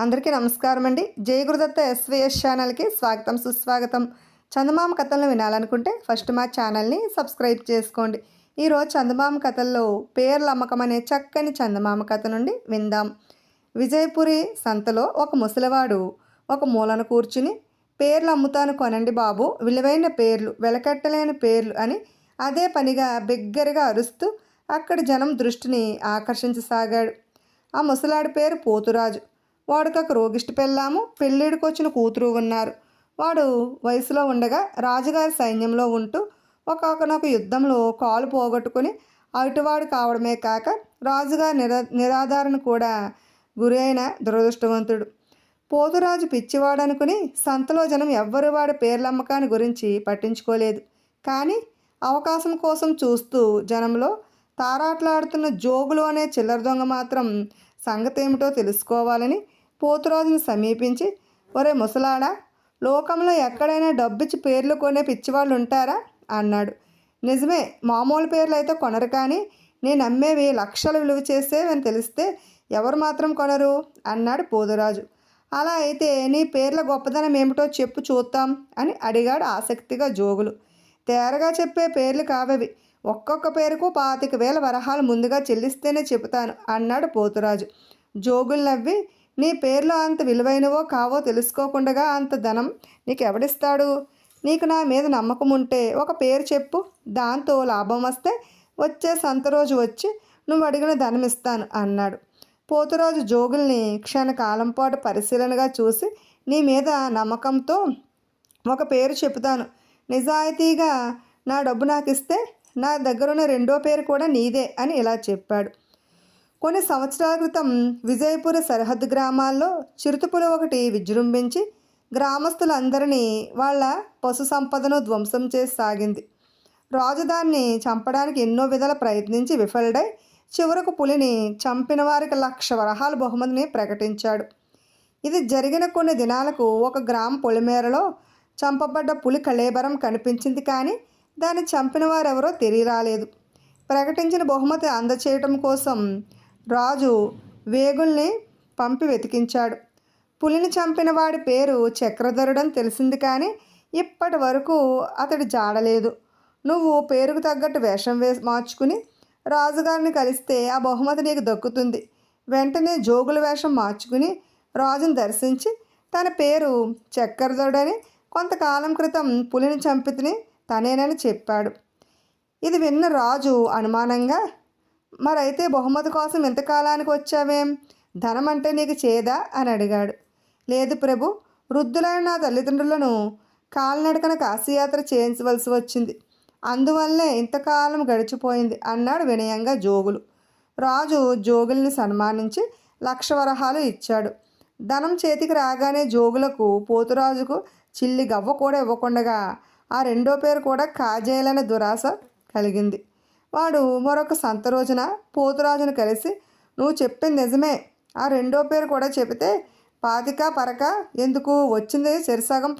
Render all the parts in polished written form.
అందరికీ నమస్కారం అండి. జై గురుదత్త ఎస్వీఎస్ ఛానల్కి స్వాగతం సుస్వాగతం. చందమామ కథలను వినాలనుకుంటే ఫస్ట్ మా ఛానల్ని సబ్స్క్రైబ్ చేసుకోండి. ఈరోజు చందమామ కథల్లో పేర్ల అమ్మకం అనే చక్కని చందమామ కథ నుండి విందాం. విజయపురి సంతలో ఒక ముసలివాడు ఒక మూలన కూర్చుని, పేర్లు అమ్ముతాను కొనండి బాబు, విలువైన పేర్లు, వెలకట్టలేని పేర్లు అని అదే పనిగా బిగ్గరగా అరుస్తూ అక్కడి జనం దృష్టిని ఆకర్షించసాగాడు. ఆ ముసలాడి పేరు పోతురాజు. వాడికొక రోగిష్టి పెళ్ళాము, పెళ్ళిడికొచ్చిన కూతురు ఉన్నారు. వాడు వయసులో ఉండగా రాజుగారి సైన్యంలో ఉంటూ ఒక్కొక్కనొక యుద్ధంలో కాలు పోగొట్టుకుని అటువాడు కావడమే కాక రాజుగారి నిరాధారణ కూడా గురి అయిన దురదృష్టవంతుడు. పోతురాజు పిచ్చివాడనుకుని సంతలో జనం ఎవ్వరు వాడి పేర్లమ్మకాన్ని గురించి పట్టించుకోలేదు. కానీ అవకాశం కోసం చూస్తూ జనంలో తారాట్లాడుతున్న జోగులు అనే చిల్లర దొంగ మాత్రం సంగతేమిటో తెలుసుకోవాలని పోతురాజుని సమీపించి, ఒరే ముసలాడా, లోకంలో ఎక్కడైనా డబ్బిచ్చి పేర్లు కొనే పిచ్చివాళ్ళు ఉంటారా అన్నాడు. నిజమే, మామూలు పేర్లు అయితే కొనరు, కానీ నేను అమ్మేవి లక్షలు విలువ చేసేవని తెలిస్తే ఎవరు మాత్రం కొనరు అన్నాడు పోతురాజు. అలా అయితే నీ పేర్ల గొప్పదనం ఏమిటో చెప్పు చూద్దాం అని అడిగాడు ఆసక్తిగా జోగులు. తేరగా చెప్పే పేర్లు కావవి, ఒక్కొక్క పేరుకు 25,000 వరహాలు ముందుగా చెల్లిస్తేనే చెబుతాను అన్నాడు పోతురాజు. జోగులు నవ్వి, నీ పేర్లు అంత విలువైనవో కావో తెలుసుకోకుండా అంత ధనం నీకు ఎవడిస్తాడు? నీకు నా మీద నమ్మకం ఉంటే ఒక పేరు చెప్పు, దాంతో లాభం వస్తే వచ్చే సంత రోజు వచ్చి నువ్వు అడిగిన ధనం ఇస్తాను అన్నాడు. పోతురాజు జోగుల్ని క్షణకాలం పాటు పరిశీలనగా చూసి, నీ మీద నమ్మకంతో ఒక పేరు చెబుతాను, నిజాయితీగా నా డబ్బు నాకు ఇస్తే నా దగ్గరున్న రెండో పేరు కూడా నీదే అని ఇలా చెప్పాడు. కొన్ని సంవత్సరాల క్రితం విజయపుర సరిహద్దు గ్రామాల్లో చిరుతపులి ఒకటి విజృంభించి గ్రామస్తులందరినీ వాళ్ళ పశు సంపదను ధ్వంసం చేసి సాగింది. రాజు దాన్ని చంపడానికి ఎన్నో విధాల ప్రయత్నించి విఫలుడై చివరకు పులిని చంపిన వారికి 1,00,000 వరహాల బహుమతిని ప్రకటించాడు. ఇది జరిగిన కొన్ని దినాలకు ఒక గ్రామ పొలిమేరలో చంపబడ్డ పులి కళేబరం కనిపించింది, కానీ దాన్ని చంపిన వారెవరో తెలియరాలేదు. ప్రకటించిన బహుమతి అందచేయటం కోసం రాజు వేగుల్ని పంపి వెతికించాడు. పులిని చంపిన వాడి పేరు చక్రధరుడని తెలిసింది, కానీ ఇప్పటి వరకు అతడి జాడలేదు. నువ్వు పేరుకు తగ్గట్టు వేషం మార్చుకుని రాజుగారిని కలిస్తే ఆ బహుమతి నీకు దక్కుతుంది. వెంటనే జోగుల వేషం మార్చుకుని రాజును దర్శించి తన పేరు చక్రధరుడని, కొంతకాలం క్రితం పులిని చంపితిని తనేనని చెప్పాడు. ఇది విన్న రాజు అనుమానంగా, మరైతే బహుమతి కోసం ఇంతకాలానికి వచ్చావేం? ధనం అంటే నీకు చేదా అని అడిగాడు. లేదు ప్రభు, వృద్ధులైన నా తల్లిదండ్రులను కాలినడకన కాశీయాత్ర చేయించవలసి వచ్చింది, అందువల్లే ఇంతకాలం గడిచిపోయింది అన్నాడు వినయంగా జోగులు. రాజు జోగుల్ని సన్మానించి 1,00,000 వరహాలు ఇచ్చాడు. ధనం చేతికి రాగానే జోగులకు పోతురాజుకు చిల్లి గవ్వ కూడా ఇవ్వకుండా ఆ రెండో పేరు కూడా కాజేయాలనే దురాశ కలిగింది. వాడు మరొక సంత రోజున పోతురాజును కలిసి, నువ్వు చెప్పింది నిజమే, ఆ రెండో పేరు కూడా చెబితే 25 పరక ఎందుకు, వచ్చింది చెరిసగం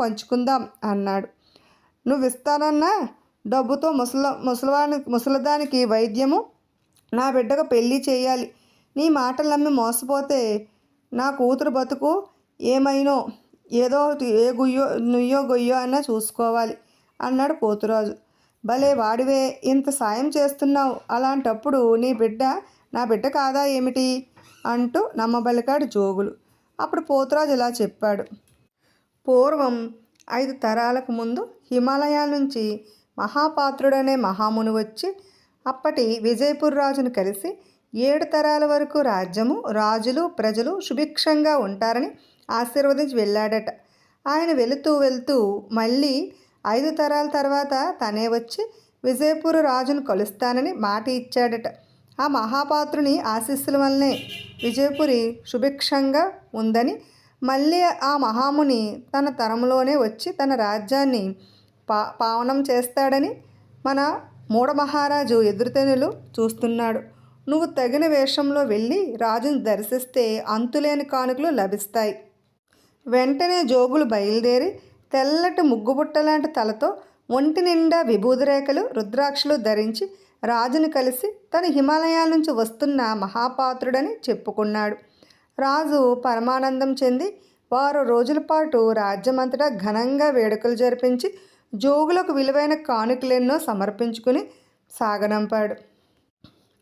అన్నాడు. నువ్వు ఇస్తానన్నా డబ్బుతో ముసలిదానికి వైద్యము, నా బిడ్డకు పెళ్ళి చేయాలి. నీ మాటలు నమ్మి మోసపోతే నా కూతురు బతుకు ఏమైనో, ఏదో ఏ గుయ్యో నుయ్యో గొయ్యో అన్నా చూసుకోవాలి అన్నాడు పోతురాజు. భలే వాడివే, ఇంత సాయం చేస్తున్నావు, అలాంటప్పుడు నీ బిడ్డ నా బిడ్డ కాదా ఏమిటి అంటూ నమ్మబలికాడు జోగులు. అప్పుడు పోతురాజు ఇలా చెప్పాడు. పూర్వం 5 తరాలకు ముందు హిమాలయాల నుంచి మహాపాత్రుడనే మహాముని వచ్చి అప్పటి విజయపూర్ రాజును కలిసి 7 తరాల వరకు రాజ్యము, రాజులు, ప్రజలు సుభిక్షంగా ఉంటారని ఆశీర్వదించి వెళ్ళాడట. ఆయన వెళుతూ మళ్ళీ 5 తరాల తర్వాత తనే వచ్చి విజయపూర్ రాజును కలుస్తానని మాట ఇచ్చాడట. ఆ మహాపాత్రుని ఆశీస్సుల వల్లనే విజయపురి సుభిక్షంగా ఉందని, మళ్ళీ ఆ మహాముని తన తరంలోనే వచ్చి తన రాజ్యాన్ని పావనం చేస్తాడని మన మూఢ మహారాజు ఎదురుతెనులు చూస్తున్నాడు. నువ్వు తగిన వేషంలో వెళ్ళి రాజును దర్శిస్తే అంతులేని కానుకలు లభిస్తాయి. వెంటనే జోగులు బయలుదేరి తెల్లటి ముగ్గుబుట్టలాంటి తలతో ఒంటి నిండా విభూదిరేఖలు, రుద్రాక్షలు ధరించి రాజును కలిసి తన హిమాలయాల నుంచి వస్తున్న మహాపాత్రుడని చెప్పుకున్నాడు. రాజు పరమానందం చెంది వారం రోజుల పాటు రాజ్యమంతటా ఘనంగా వేడుకలు జరిపించి జోగులకు విలువైన కానుకలెన్నో సమర్పించుకుని సాగనంపాడు.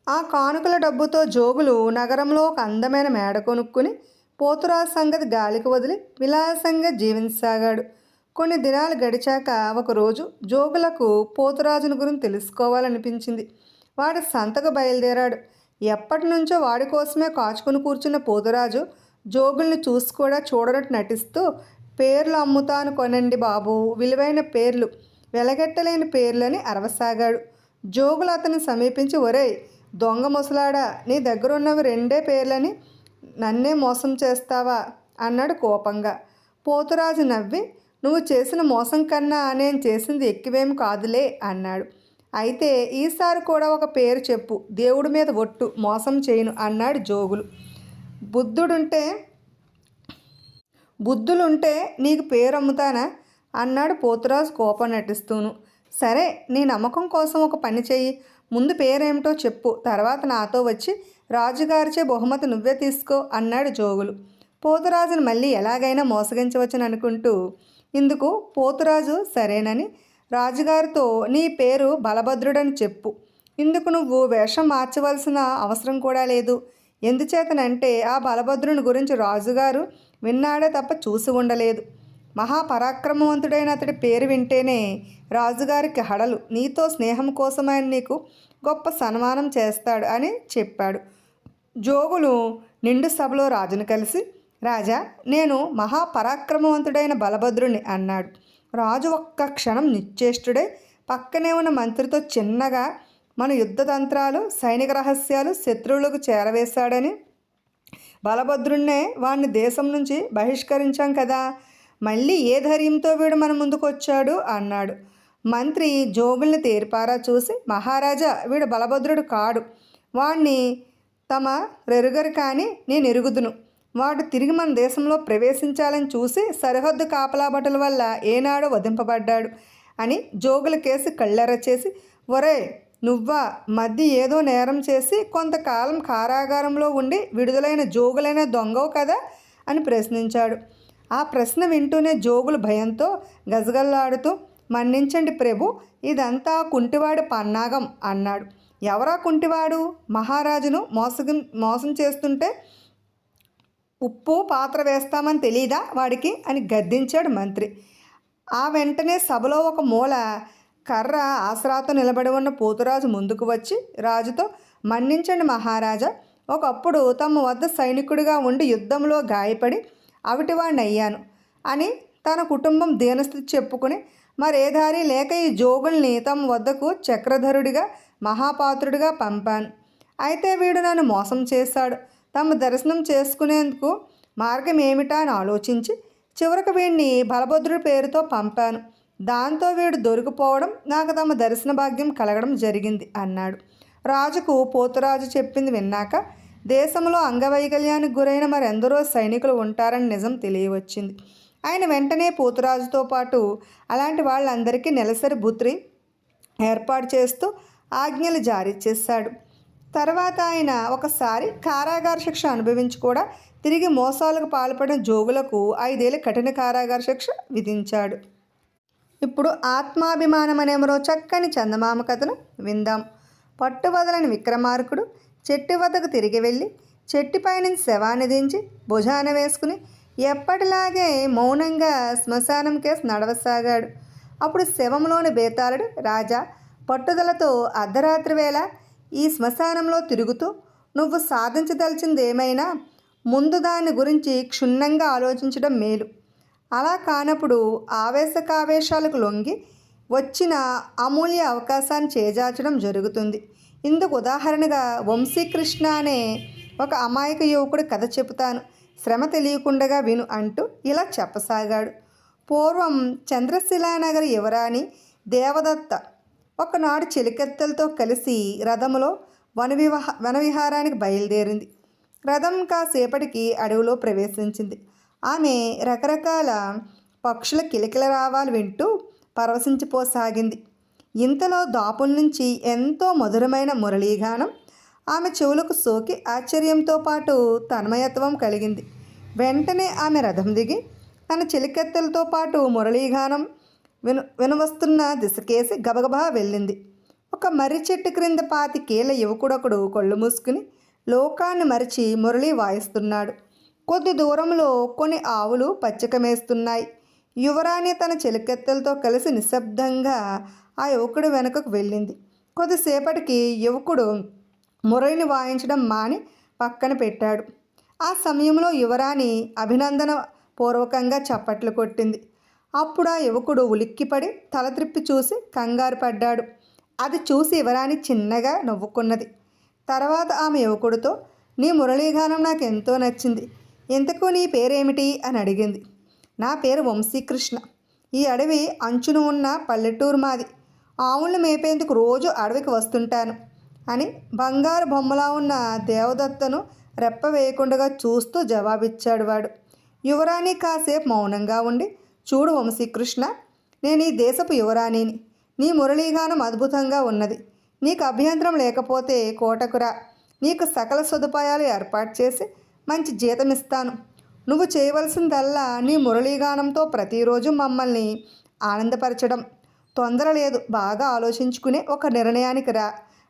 ఆ కానుకల డబ్బుతో జోగులు నగరంలో ఒక అందమైన మేడ కొనుక్కుని పోతురాజు సంగతి గాలికి వదిలి విలాసంగా జీవించసాగాడు. కొన్ని దినాలు గడిచాక ఒకరోజు జోగులకు పోతురాజుని గురించి తెలుసుకోవాలనిపించింది. వాడి సంతకు బయలుదేరాడు. ఎప్పటి నుంచో వాడి కోసమే కాచుకుని కూర్చున్న పోతురాజు జోగుల్ని చూసి కూడా చూడనట్టు నటిస్తూ, పేర్లు అమ్ముతాను కొనండి బాబు, విలువైన పేర్లు, వెలగట్టలేని పేర్లని అరవసాగాడు. జోగులు అతన్ని సమీపించి, ఒరేయ్ దొంగ ముసలాడా, నీ దగ్గరున్నవి 2 పేర్లని నన్నే మోసం చేస్తావా అన్నాడు కోపంగా. పోతురాజు నవ్వి, నువ్వు చేసిన మోసం కన్నా నేను చేసింది ఎక్కువేం కాదులే అన్నాడు. అయితే ఈసారి కూడా ఒక పేరు చెప్పు, దేవుడి మీద ఒట్టు, మోసం చేయను అన్నాడు జోగులు. బుద్ధులుంటే నీకు పేరు అమ్ముతానా అన్నాడు పోతురాజు కోపం నటిస్తూను. సరే, నీ నమ్మకం కోసం ఒక పని చెయ్యి, ముందు పేరేమిటో చెప్పు, తర్వాత నాతో వచ్చి రాజుగారిచే బహుమతి నువ్వే తీసుకో అన్నాడు జోగులు. పోతురాజును మళ్ళీ ఎలాగైనా మోసగించవచ్చని అనుకుంటూ ఇందుకు పోతురాజు సరేనని రాజుగారితో నీ పేరు బలభద్రుడని చెప్పు, ఇందుకు నువ్వు వేషం మార్చవలసిన అవసరం కూడా లేదు. ఎందుచేతనంటే ఆ బలభద్రుని గురించి రాజుగారు విన్నాడే తప్ప చూసి ఉండలేదు. మహాపరాక్రమవంతుడైన అతడి పేరు వింటేనే రాజుగారికి హడలు. నీతో స్నేహం కోసం ఆయన నీకు గొప్ప సన్మానం చేస్తాడు అని చెప్పాడు. జోగులు నిండు సభలో రాజును కలిసి, రాజా, నేను మహాపరాక్రమవంతుడైన బలభద్రుని అన్నాడు. రాజు ఒక్క క్షణం నిశ్చేష్టుడై పక్కనే ఉన్న మంత్రితో చిన్నగా, మన యుద్ధతంత్రాలు, సైనిక రహస్యాలు శత్రువులకు చేరవేశాడని, బలభద్రుణ్ణే వాడిని దేశం నుంచి బహిష్కరించాం కదా, మళ్ళీ ఏ ధైర్యంతో వీడు మన ముందుకు వచ్చాడు అన్నాడు. మంత్రి జోగుల్ని తేరిపారా చూసి, మహారాజా, వీడు బలభద్రుడు కాడు, వాణ్ణి తమ రెరుగరు కానీ నేను ఎరుగుదును. వాడు తిరిగి మన దేశంలో ప్రవేశించాలని చూసి సరిహద్దు కాపలాబటుల వల్ల ఏనాడో వధింపబడ్డాడు అని జోగుల కేసి కళ్ళెర్ర చేసి, ఒరే నువ్వా, మధ్య ఏదో నేరం చేసి కొంతకాలం కారాగారంలో ఉండి విడుదలైన జోగులైన దొంగవు కదా అని ప్రశ్నించాడు. ఆ ప్రశ్న వింటూనే జోగులు భయంతో గజగల్లాడుతూ, మన్నించండి ప్రభు, ఇదంతా కుంటివాడి పన్నాగం అన్నాడు. ఎవరా కుంటివాడు? మహారాజును మోసం చేస్తుంటే ఉప్పు పాత్ర వేస్తామని తెలీదా వాడికి అని గద్దించాడు మంత్రి. ఆ వెంటనే సభలో ఒక మూల కర్ర ఆసరాతో నిలబడి ఉన్న పోతురాజు ముందుకు వచ్చి రాజుతో, మన్నించండి మహారాజా, ఒకప్పుడు తమ వద్ద సైనికుడిగా ఉండి యుద్ధంలో గాయపడి అవిటివాడిని అయ్యాను అని తన కుటుంబం దీనస్థితి చెప్పుకుని మరే దారి లేక ఈ జోగుల్ని తమ వద్దకు చక్రధరుడిగా మహాపాత్రుడిగా పంపాను. అయితే వీడు నన్ను మోసం చేశాడు. తమ దర్శనం చేసుకునేందుకు మార్గం ఏమిటా అని ఆలోచించి చివరకు వీడిని బలభద్రుడి పేరుతో పంపాను. దాంతో వీడు దొరికిపోవడం, నాకు తమ దర్శన భాగ్యం కలగడం జరిగింది అన్నాడు. రాజుకు పోతురాజు చెప్పింది విన్నాక దేశంలో అంగవైకల్యానికి గురైన మరెందరో సైనికులు ఉంటారని నిజం తెలియవచ్చింది. ఆయన వెంటనే పోతురాజుతో పాటు అలాంటి వాళ్ళందరికీ నెలసరి భృతి ఏర్పాటు చేస్తూ ఆజ్ఞలు జారీ చేశాడు. తర్వాత ఆయన ఒకసారి కారాగార శిక్ష అనుభవించి కూడా తిరిగి మోసాలకు పాల్పడిన జోగులకు 5 ఏళ్ల కఠిన కారాగార శిక్ష విధించాడు. ఇప్పుడు ఆత్మాభిమానం అనే మరో చక్కని చందమామ కథను విందాం. పట్టువదలని విక్రమార్కుడు చెట్టు వద్దకు తిరిగి వెళ్ళి చెట్టుపై నుంచి శవాన్ని దించి భుజాన వేసుకుని ఎప్పటిలాగే మౌనంగా శ్మశానం కేసు నడవసాగాడు. అప్పుడు శవంలోని బేతాళుడు, రాజా, పట్టుదలతో అర్ధరాత్రి వేళ ఈ శ్మశానంలో తిరుగుతూ నువ్వు సాధించదలిచింది ఏమైనా ముందు దాని గురించి క్షుణ్ణంగా ఆలోచించడం మేలు. అలా కానప్పుడు ఆవేశకావేశాలకు లొంగి వచ్చిన అమూల్య అవకాశాన్ని చేజార్చడం జరుగుతుంది. ఇందుకు ఉదాహరణగా వంశీకృష్ణ అనే ఒక అమాయక యువకుడి కథ చెబుతాను, శ్రమ తెలియకుండగా విను అంటూ ఇలా చెప్పసాగాడు. పూర్వం చంద్రశిలానగరి యువరాణి దేవదత్త ఒకనాడు చెలికత్తెలతో కలిసి రథములో వనవిహారానికి బయలుదేరింది. రథం కాసేపటికి అడవిలో ప్రవేశించింది. ఆమె రకరకాల పక్షుల కిలకిల రావాలు వింటూ పరవశించిపోసాగింది. ఇంతలో దాపుల నుంచి ఎంతో మధురమైన మురళీగానం ఆమె చెవులకు సోకి ఆశ్చర్యంతో పాటు తన్మయత్వం కలిగింది. వెంటనే ఆమె రథం దిగి తన చెలికెత్తెలతో పాటు మురళీగానం వినవస్తున్న దిశకేసి గబగబా వెళ్ళింది. ఒక మర్రి చెట్టు క్రింద 25 యువకుడొకడు కళ్ళు మూసుకుని లోకాన్ని మరిచి మురళి వాయిస్తున్నాడు. కొద్ది దూరంలో కొన్ని ఆవులు పచ్చిక మేస్తున్నాయి. యువరాణి తన చెలికెత్తెలతో కలిసి నిశ్శబ్దంగా ఆ యువకుడు వెనుకకు వెళ్ళింది. కొద్దిసేపటికి యువకుడు మురళిని వాయించడం మాని పక్కన పెట్టాడు. ఆ సమయంలో యువరాణి అభినందన పూర్వకంగా చప్పట్లు కొట్టింది. అప్పుడు ఆ యువకుడు ఉలిక్కిపడి తల త్రిప్పి చూసి కంగారు పడ్డాడు. అది చూసి యువరాణి చిన్నగా నవ్వుకున్నది. తర్వాత ఆమె యువకుడితో, నీ మురళీగానం నాకు ఎంతో నచ్చింది. ఇంతకు నీ పేరేమిటి అని అడిగింది. నా పేరు వంశీకృష్ణ. ఈ అడవి అంచున ఉన్న పల్లెటూరు మాది. ఆవులను మేపేందుకు రోజు అడవికి వస్తుంటాను అని బంగారు బొమ్మలా ఉన్న దేవదత్తను రెప్ప వేయకుండా చూస్తూ జవాబిచ్చాడు వాడు. యువరాణి కాసేపు మౌనంగా ఉండి, చూడు వంశీకృష్ణ, నేను ఈ దేశపు యువరాణిని. నీ మురళీగానం అద్భుతంగా ఉన్నది. నీకు అభ్యంతరం లేకపోతే కోటకురా, నీకు సకల సదుపాయాలు ఏర్పాటు చేసి మంచి జీతం ఇస్తాను. నువ్వు చేయవలసిందల్లా నీ మురళీగానంతో ప్రతిరోజు మమ్మల్ని ఆనందపరచడం. తొందర లేదు, బాగా ఆలోచించుకునే ఒక నిర్ణయానికి రా.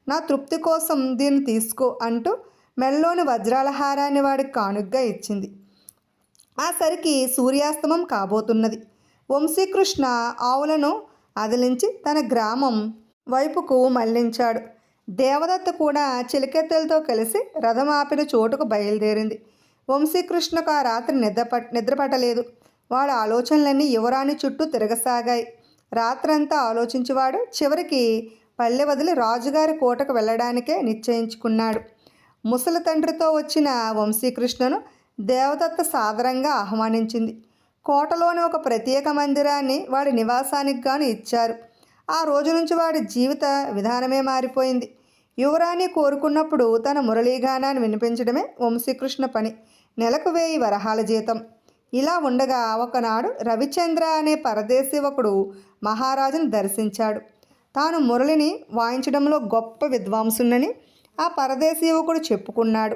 నా తృప్తి కోసం దీన్ని తీసుకో అంటూ మెల్లోని వజ్రాల హారాన్ని వాడికి కానుగ్గా ఇచ్చింది. ఆ సరికి సూర్యాస్తమం కాబోతున్నది. వంశీకృష్ణ ఆవులను అదిలించి తన గ్రామం వైపుకు మళ్లించాడు. దేవదత్త కూడా చిలికెత్తెలతో కలిసి రథం ఆపిన చోటుకు బయలుదేరింది. వంశీకృష్ణకు ఆ రాత్రి నిద్రపట్టలేదు. వాడి ఆలోచనలన్నీ యువరాణి చుట్టూ తిరగసాగాయి. రాత్రంతా ఆలోచించేవాడు చివరికి పల్లె వదిలి రాజుగారి కోటకు వెళ్ళడానికే నిశ్చయించుకున్నాడు. ముసలి తండ్రితో వచ్చిన వంశీకృష్ణను దేవదత్త సాదరంగా ఆహ్వానించింది. కోటలోని ఒక ప్రత్యేక మందిరాన్ని వాడి నివాసానికి గాను ఇచ్చారు. ఆ రోజు నుంచి వాడి జీవిత విధానమే మారిపోయింది. యువరాణి కోరుకున్నప్పుడు తన మురళీగానాన్ని వినిపించడమే వంశీకృష్ణ పని. నెలకు 1000 వరహాల జీతం. ఇలా ఉండగా ఒకనాడు రవిచంద్ర అనే పరదేశీ ఒకడు మహారాజును దర్శించాడు. తాను మురళిని వాయించడంలో గొప్ప విద్వాంసునని ఆ పరదేశీ యువకుడు చెప్పుకున్నాడు.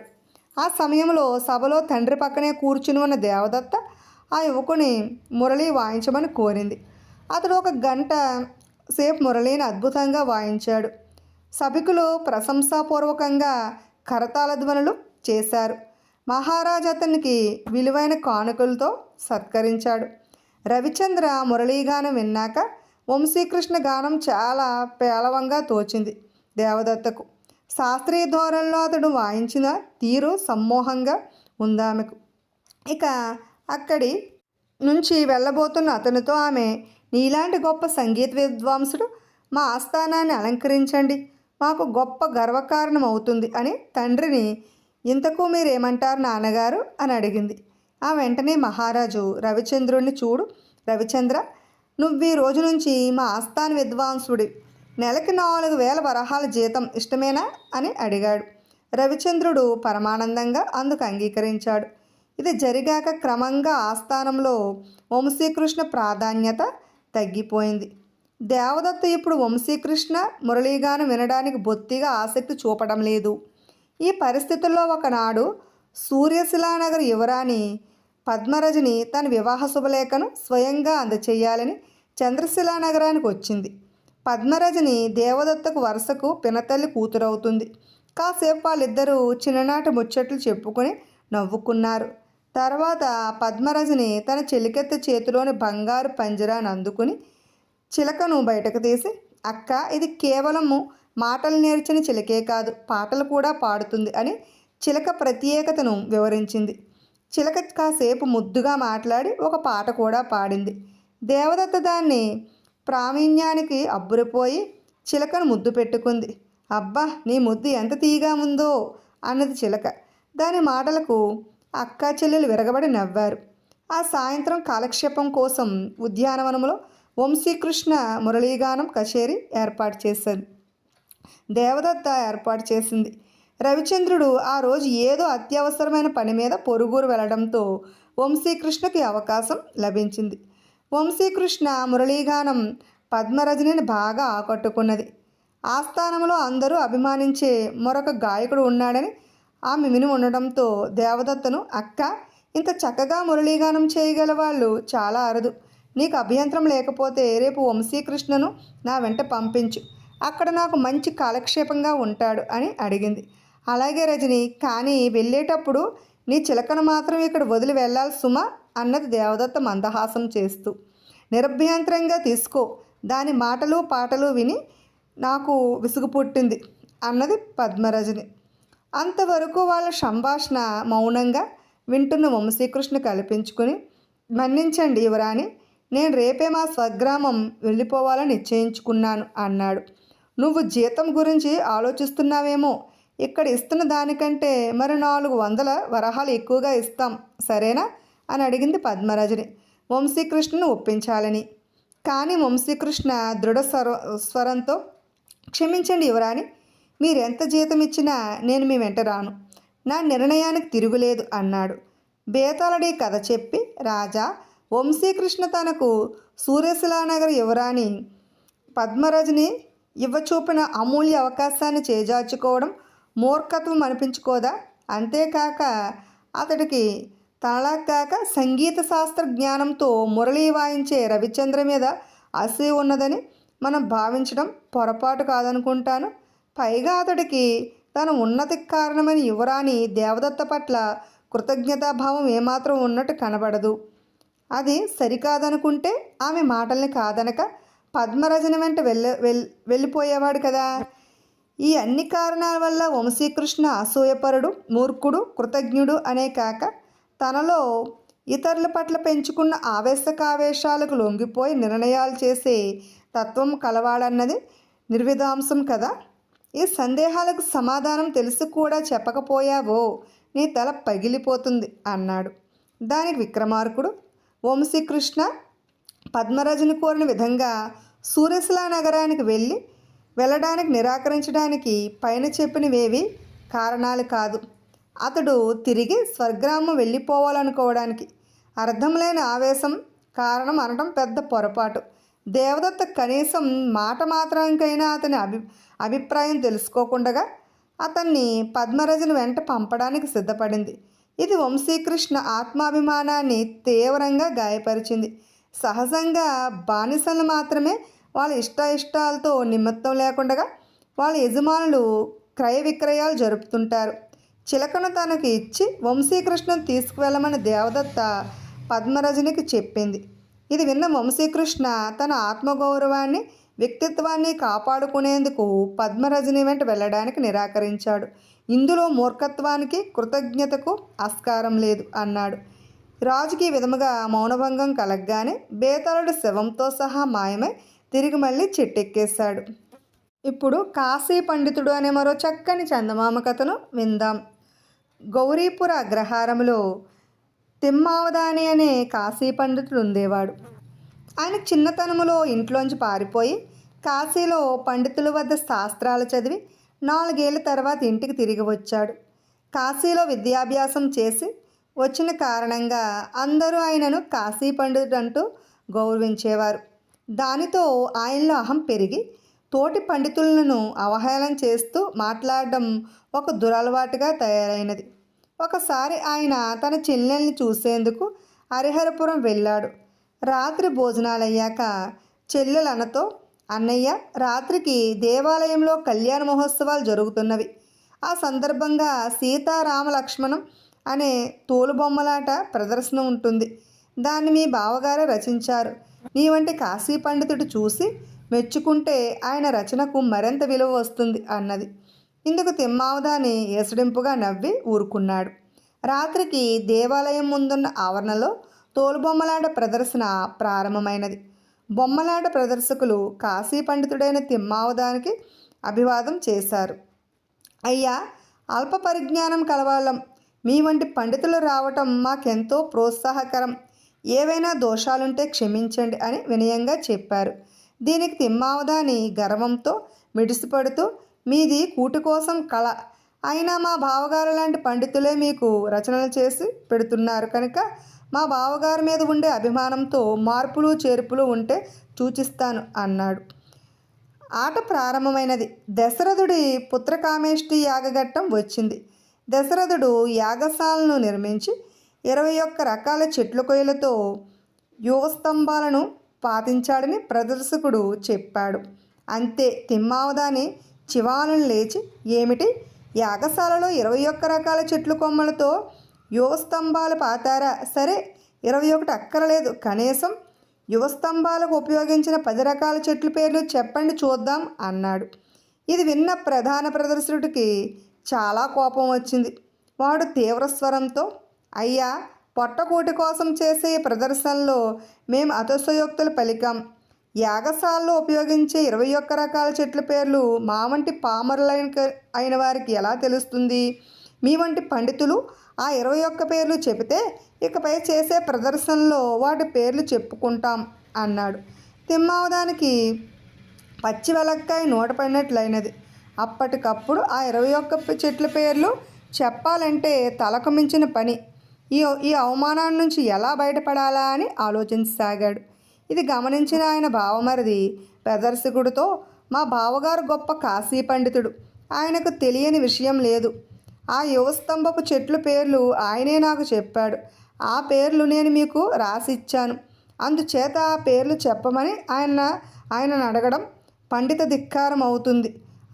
ఆ సమయంలో సభలో తండ్రి పక్కనే కూర్చుని ఉన్న దేవదత్త ఆ యువకుని మురళి వాయించమని కోరింది. అతడు 1 గంట సేపు మురళిని అద్భుతంగా వాయించాడు. సభికులు ప్రశంసాపూర్వకంగా కరతాళ ధ్వనులు చేశారు. మహారాజు అతనికి విలువైన కానుకలతో సత్కరించాడు. రవిచంద్ర మురళీగానం విన్నాక వంశీకృష్ణ గానం చాలా పేలవంగా తోచింది దేవదత్తకు. శాస్త్రీయ ధోరణిలో అతడు వాయించిన తీరు సమ్మోహంగా ఉందామెకు. ఇక అక్కడి నుంచి వెళ్ళబోతున్న అతనితో ఆమె, నీలాంటి గొప్ప సంగీత విద్వాంసుడు మా ఆస్థానాన్ని అలంకరించండి, మాకు గొప్ప గర్వకారణం అవుతుంది అని తండ్రిని, ఇంతకు మీరేమంటారు నాన్నగారు అని అడిగింది. ఆ వెంటనే మహారాజు రవిచంద్రుడిని, చూడు రవిచంద్ర, నువ్వు ఈ రోజు నుంచి మా ఆస్థాన విద్వాంసుడి, నెలకి 4000 వరహాల జీతం ఇష్టమేనా అని అడిగాడు. రవిచంద్రుడు పరమానందంగా అందుకు అంగీకరించాడు. ఇది జరిగాక క్రమంగా ఆస్థానంలో వంశీకృష్ణ ప్రాధాన్యత తగ్గిపోయింది. దేవదత్త ఇప్పుడు వంశీకృష్ణ మురళీగానం వినడానికి బొత్తిగా ఆసక్తి చూపడం లేదు. ఈ పరిస్థితుల్లో ఒకనాడు సూర్యశిలానగర్ యువరాణి పద్మరజని తన వివాహ శుభలేఖను స్వయంగా అందచేయాలని చంద్రశిలా నగరానికి వచ్చింది. పద్మరజని దేవదత్తకు వరుసకు పినతల్లి కూతురవుతుంది. కాసేపు వాళ్ళిద్దరూ చిన్ననాటి ముచ్చట్లు చెప్పుకొని నవ్వుకున్నారు. తర్వాత పద్మరజని తన చెలికెత్త చేతిలోని బంగారు పంజరాన్ని అందుకుని చిలకను బయటకు తీసి, అక్క, ఇది కేవలము మాటలు నేర్చిన చిలకే కాదు, పాటలు కూడా పాడుతుంది అని చిలక ప్రత్యేకతను వివరించింది. చిలక కాసేపు ముద్దుగా మాట్లాడి ఒక పాట కూడా పాడింది. దేవదత్త దాన్ని ప్రావీణ్యానికి అబ్బురిపోయి చిలకను ముద్దు పెట్టుకుంది. అబ్బా, నీ ముద్దు ఎంత తీగా ఉందో అన్నది చిలక. దాని మాటలకు అక్కా చెల్లెలు విరగబడి నవ్వారు. ఆ సాయంత్రం కాలక్షేపం కోసం ఉద్యానవనంలో వంశీకృష్ణ మురళీగానం కచేరీ ఏర్పాటు చేశారు. దేవదత్త ఏర్పాటు చేసింది. రవిచంద్రుడు ఆ రోజు ఏదో అత్యవసరమైన పని మీద పొరుగురు వెళ్ళడంతో వంశీకృష్ణకి అవకాశం లభించింది. వంశీకృష్ణ మురళీగానం పద్మరజనిని బాగా ఆకట్టుకున్నది. ఆస్థానంలో అందరూ అభిమానించే మరొక గాయకుడు ఉన్నాడని ఆమె విని ఉండడంతో దేవదత్తను, అక్క, ఇంత చక్కగా మురళీగానం చేయగల వాళ్ళు చాలా అరుదు. నీకు అభ్యంతరం లేకపోతే రేపు వంశీకృష్ణను నా వెంట పంపించు, అక్కడ నాకు మంచి కాలక్షేపంగా ఉంటాడు అని అడిగింది. అలాగే రజని, కానీ వెళ్ళేటప్పుడు నీ చిలకను మాత్రం ఇక్కడ వదిలి వెళ్ళాలి సుమా అన్నది దేవదత్త మందహాసం చేస్తూ. నిరభ్యంతరంగా తీసుకో, దాని మాటలు పాటలు విని నాకు విసుగు పుట్టింది అన్నది పద్మరజని. అంతవరకు వాళ్ళ సంభాషణ మౌనంగా వింటున్న వంశీకృష్ణ కల్పించుకుని, మన్నించండి యువరాణి, నేను రేపే మా స్వగ్రామం వెళ్ళిపోవాలని నిశ్చయించుకున్నాను అన్నాడు. నువ్వు జీతం గురించి ఆలోచిస్తున్నావేమో, ఇక్కడ ఇస్తున్న దానికంటే మరి 400 వరహాలు ఎక్కువగా ఇస్తాం, సరేనా అని అడిగింది పద్మరజని వంశీకృష్ణను ఒప్పించాలని. కానీ వంశీకృష్ణ దృఢ స్వరంతో, క్షమించండి యువరాణి, మీరెంత జీతం ఇచ్చినా నేను మీ వెంట రాను, నా నిర్ణయానికి తిరుగులేదు అన్నాడు. బేతాళుడి కథ చెప్పి రాజా వంశీకృష్ణ తనకు సూర్యశిలానగర్ యువరాణి పద్మరజని ఇవ్వచూపిన అమూల్య అవకాశాన్ని చేజార్చుకోవడం మూర్ఖత్వం అనిపించుకోదా? అంతేకాక అతడికి తనలా కాక సంగీత శాస్త్ర జ్ఞానంతో మురళీ వాయించే రవిచంద్ర మీద అసూయ ఉన్నదని మనం భావించడం పొరపాటు కాదనుకుంటాను. పైగా అతడికి తన ఉన్నతికి కారణమైన యువరాణి దేవదత్త పట్ల కృతజ్ఞతాభావం ఏమాత్రం ఉన్నట్టు కనబడదు. అది సరికాదనుకుంటే ఆమె మాటల్ని కాదనక పద్మరజని వెంట వెళ్ళిపోయేవాడు కదా. ఈ అన్ని కారణాల వల్ల వంశీకృష్ణ అసూయపరుడు, మూర్ఖుడు, కృతజ్ఞుడు అనే కాక తనలో ఇతరుల పట్ల పెంచుకున్న ఆవేశకావేశాలకు లొంగిపోయి నిర్ణయాలు చేసే తత్వం కలవాడన్నది నిర్విధాంసం కదా. ఈ సందేహాలకు సమాధానం తెలిసి కూడా చెప్పకపోయావో నీ తల పగిలిపోతుంది అన్నాడు. దానికి విక్రమార్కుడు, వంశీకృష్ణ పద్మరజని కోరిన విధంగా సూర్యశిలా నగరానికి వెళ్ళడానికి నిరాకరించడానికి పైన చెప్పినవేవి కారణాలు కాదు. అతడు తిరిగి స్వర్గ్రామం వెళ్ళిపోవాలనుకోవడానికి అర్థం లేని ఆవేశం కారణం అనడం పెద్ద పొరపాటు. దేవదత్త కనీసం మాట మాత్రానికైనా అతని అభిప్రాయం తెలుసుకోకుండా అతన్ని పద్మరజని వెంట పంపడానికి సిద్ధపడింది. ఇది వంశీకృష్ణ ఆత్మాభిమానాన్ని తీవ్రంగా గాయపరిచింది. సహజంగా బానిసలు మాత్రమే వాళ్ళ ఇష్టాలతో నిమిత్తం లేకుండా వాళ్ళ యజమానులు క్రయ విక్రయాలు జరుపుతుంటారు. చిలకను తనకు ఇచ్చి వంశీకృష్ణను తీసుకువెళ్ళమని దేవదత్త పద్మరజనికి చెప్పింది. ఇది విన్న వంశీకృష్ణ తన ఆత్మగౌరవాన్ని, వ్యక్తిత్వాన్ని కాపాడుకునేందుకు పద్మరజని వెంట వెళ్ళడానికి నిరాకరించాడు. ఇందులో మూర్ఖత్వానికి, కృతజ్ఞతకు ఆస్కారం లేదు అన్నాడు. రాజుకి ఈ విధముగా మౌనభంగం కలగగానే బేతాళుడు శవంతో సహా మాయమై తిరిగి మళ్ళీ చెట్టెక్కేశాడు. ఇప్పుడు కాశీ పండితుడు అనే మరో చక్కని చందమామ కథను విందాం. గౌరీపుర అగ్రహారంలో తిమ్మావదాని అనే కాశీ పండితుడు ఉండేవాడు. ఆయన చిన్నతనములో ఇంట్లోంచి పారిపోయి కాశీలో పండితుల వద్ద శాస్త్రాలు చదివి 4 ఏళ్ల తర్వాత ఇంటికి తిరిగి వచ్చాడు. కాశీలో విద్యాభ్యాసం చేసి వచ్చిన కారణంగా అందరూ ఆయనను కాశీ పండితుడు అంటూ గౌరవించేవారు. దానితో ఆయనలో అహం పెరిగి తోటి పండితులను అవహేళన చేస్తూ మాట్లాడడం ఒక దురలవాటుగా తయారైనది. ఒకసారి ఆయన తన చెల్లెల్ని చూసేందుకు హరిహరపురం వెళ్ళాడు. రాత్రి భోజనాలయ్యాక చెల్లెలనతో, అన్నయ్య, రాత్రికి దేవాలయంలో కళ్యాణ మహోత్సవాలు జరుగుతున్నవి. ఆ సందర్భంగా సీతారామ లక్ష్మణం అనే తోలుబొమ్మలాట ప్రదర్శన ఉంటుంది. దాన్ని మీ బావగారే రచించారు. నీ వంటి కాశీ పండితుడు చూసి మెచ్చుకుంటే ఆయన రచనకు మరింత విలువ వస్తుంది అన్నది. ఇందుకు తిమ్మావదాని ఏసడింపుగా నవ్వి ఊరుకున్నాడు. రాత్రికి దేవాలయం ముందున్న ఆవరణలో తోలుబొమ్మలాట ప్రదర్శన ప్రారంభమైనది. బొమ్మలాట ప్రదర్శకులు కాశీ పండితుడైన తిమ్మావదానికి అభివాదం చేశారు. అయ్యా, అల్ప పరిజ్ఞానం కలవాళ్ళం, మీ వంటి పండితులు రావటం మాకెంతో ప్రోత్సాహకరం. ఏవైనా దోషాలుంటే క్షమించండి అని వినయంగా చెప్పారు. దీనికి తిమ్మావదాని గర్వంతో మిడిసిపడుతూ, మీది కూటి కోసం కళ, అయినా మా బావగారు లాంటి పండితులే మీకు రచనలు చేసి పెడుతున్నారు కనుక మా బావగారి మీద ఉండే అభిమానంతో మార్పులు చేర్పులు ఉంటే సూచిస్తాను అన్నాడు. ఆట ప్రారంభమైనది. దశరథుడి పుత్రకామేష్టి యాగఘట్టం వచ్చింది. దశరథుడు యాగశాలను నిర్మించి 21 రకాల చెట్ల కొయ్యలతో యువస్తంభాలను పాతించాడని ప్రదర్శకుడు చెప్పాడు. అంతే తిమ్మావదాని చివాలను లేచి, ఏమిటి, యాగశాలలో 21 రకాల చెట్లు కొమ్మలతో యువస్తంభాలు పాతారా? సరే, 21 అక్కరలేదు, కనీసం యువస్తంభాలకు ఉపయోగించిన 10 రకాల చెట్ల పేర్లు చెప్పండి చూద్దాం అన్నాడు. ఇది విన్న ప్రధాన ప్రదర్శకుడికి చాలా కోపం వచ్చింది. వాడు తీవ్ర స్వరంతో, అయ్యా, పొట్టకూటి కోసం చేసే ఈ ప్రదర్శనలో మేము అతిశయోక్తులు పలికాం. యాగశాలలో ఉపయోగించే 21 రకాల చెట్ల పేర్లు మా వంటి అయిన వారికి ఎలా తెలుస్తుంది? మీ వంటి పండితులు ఆ 21 పేర్లు చెబితే ఇకపై చేసే ప్రదర్శనలో వాటి పేర్లు చెప్పుకుంటాం అన్నాడు. తిమ్మావదానికి పచ్చి వెలక్కాయ నూట పడినట్లయినది. అప్పటికప్పుడు ఆ 21 చెట్ల పేర్లు చెప్పాలంటే తలకు మించిన పని. ఈ అవమానం నుంచి ఎలా బయటపడాలా అని ఆలోచించసాగాడు. ఇది గమనించిన ఆయన బావమరిది ప్రదర్శకుడితో, మా బావగారు గొప్ప కాశీ పండితుడు, ఆయనకు తెలియని విషయం లేదు. ఆ యువస్తంభపు చెట్ల పేర్లు ఆయనే నాకు చెప్పాడు. ఆ పేర్లు నేను మీకు రాసిచ్చాను. అందుచేత ఆ పేర్లు చెప్పమని ఆయనను అడగడం పండిత ధిక్కారం అవుతుంది.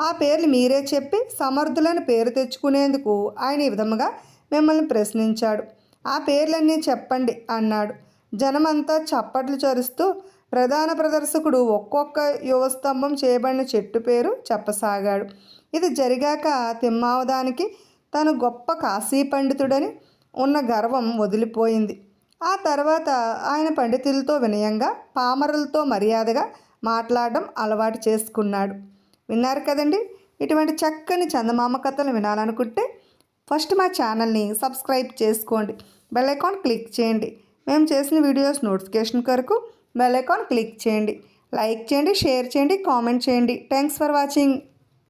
ఆ పేర్లు మీరే చెప్పి సమర్థులని పేరు తెచ్చుకునేందుకు ఆయన ఈ విధముగా మిమ్మల్ని ప్రశ్నించాడు. ఆ పేర్లన్నీ చెప్పండి అన్నాడు. జనమంతా చప్పట్లు చరుస్తూ ప్రధాన ప్రదర్శకుడు ఒక్కొక్క యువస్తంభం చేయబడిన చెట్టు పేరు చెప్పసాగాడు. ఇది జరిగాక తిమ్మావదానికి తను గొప్ప కాశీ పండితుడని ఉన్న గర్వం వదిలిపోయింది. ఆ తర్వాత ఆయన పండితులతో వినయంగా, పామరులతో మర్యాదగా మాట్లాడడం అలవాటు చేసుకున్నాడు. విన్నారు కదండి. ఇటువంటి చక్కని చందమామ కథలు వినాలనుకుంటే ఫస్ట్ మా ఛానల్ని సబ్స్క్రైబ్ చేసుకోండి. బెల్ ఐకాన్ క్లిక్ చేయండి. మేము చేసిన వీడియోస్ నోటిఫికేషన్ కొరకు బెల్ ఐకాన్ క్లిక్ చేయండి. లైక్ చేయండి, షేర్ చేయండి, కామెంట్ చేయండి. Thanks for watching.